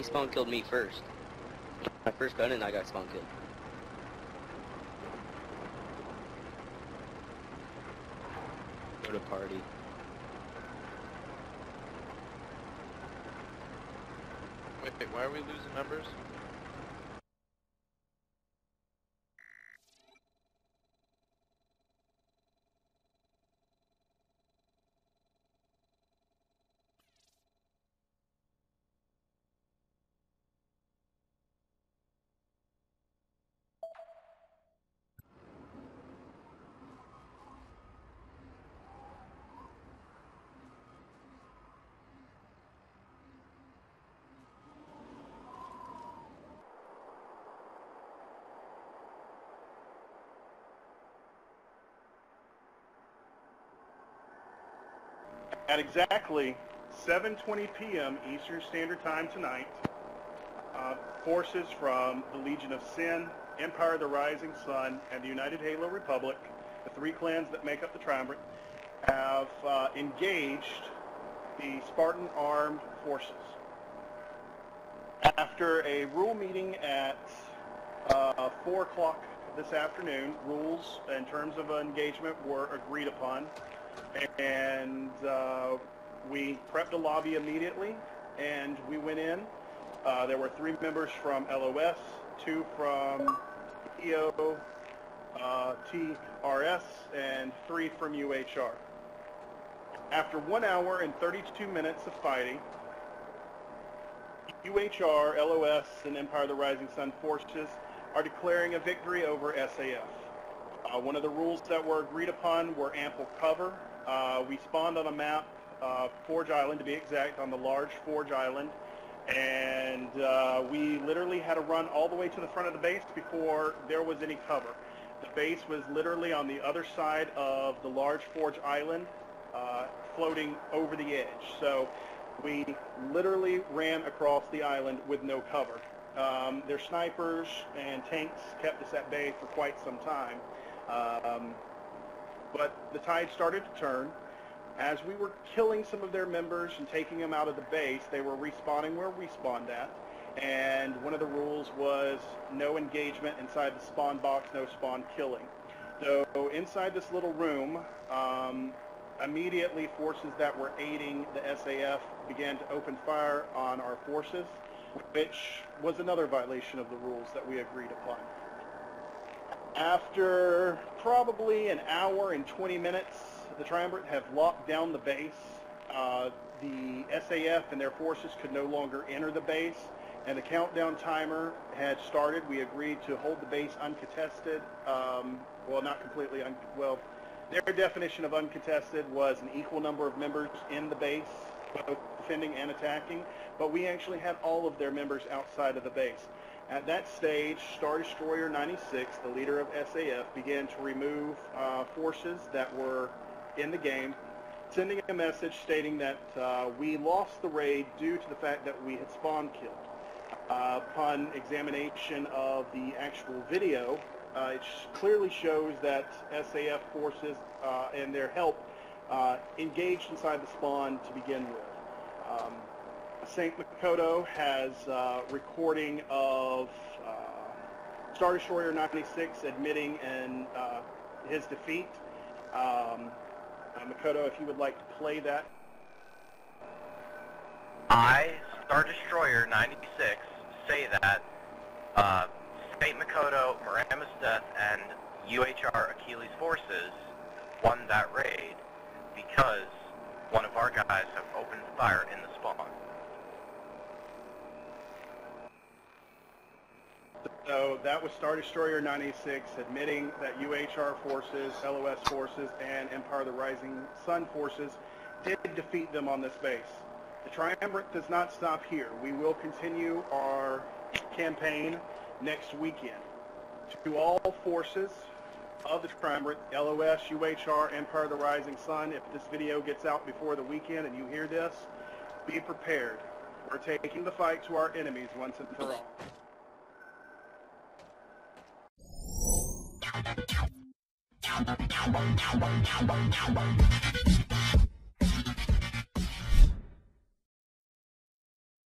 spawn killed me first. My first gun and I got spawn killed. Go to party. Wait, why are we losing members? At exactly 7:20 p.m. Eastern Standard Time tonight, forces from the Legion of Sin, Empire of the Rising Sun, and the United Halo Republic, the three clans that make up the Triumvirate, have engaged the Spartan armed forces. After a rule meeting at 4 o'clock this afternoon, rules in terms of engagement were agreed upon. And we prepped a lobby immediately, and we went in. There were 3 members from LoS, 2 from EotRS, and 3 from UHR. After 1 hour and 32 minutes of fighting, UHR, LoS, and Empire of the Rising Sun forces are declaring a victory over SAF. One of the rules that were agreed upon were ample cover. We spawned on a map, Forge Island to be exact, on the large Forge Island, and we literally had to run all the way to the front of the base before there was any cover. The base was literally on the other side of the large Forge Island, floating over the edge. So we literally ran across the island with no cover. Their snipers and tanks kept us at bay for quite some time. But the tide started to turn. As we were killing some of their members and taking them out of the base, they were respawning where we spawned at. And one of the rules was no engagement inside the spawn box, no spawn killing. So inside this little room, immediately forces that were aiding the SAF began to open fire on our forces, which was another violation of the rules that we agreed upon. After probably an hour and 20 minutes, the Triumvirate have locked down the base. The SAF and their forces could no longer enter the base, and the countdown timer had started. We agreed to hold the base uncontested. Well, not completely, well, their definition of uncontested was an equal number of members in the base, both defending and attacking, but we actually had all of their members outside of the base. At that stage, Star Destroyer 96, the leader of SAF, began to remove forces that were in the game, sending a message stating that we lost the raid due to the fact that we had spawn killed. Upon examination of the actual video, it clearly shows that SAF forces and their help engaged inside the spawn to begin with. Saint Mikoto has recording of Star Destroyer 96 admitting in his defeat. Mikoto, if you would like to play that. I, Star Destroyer 96, say that Saint Mikoto, Murama's Death, and UHR Achilles forces won that raid because one of our guys have opened fire in the spawn. So that was Star Destroyer 96 admitting that UHR forces, LoS forces, and Empire of the Rising Sun forces did defeat them on this base. The Triumvirate does not stop here. We will continue our campaign next weekend. To all forces of the Triumvirate, LoS, UHR, Empire of the Rising Sun, if this video gets out before the weekend and you hear this, be prepared. We're taking the fight to our enemies once and for all.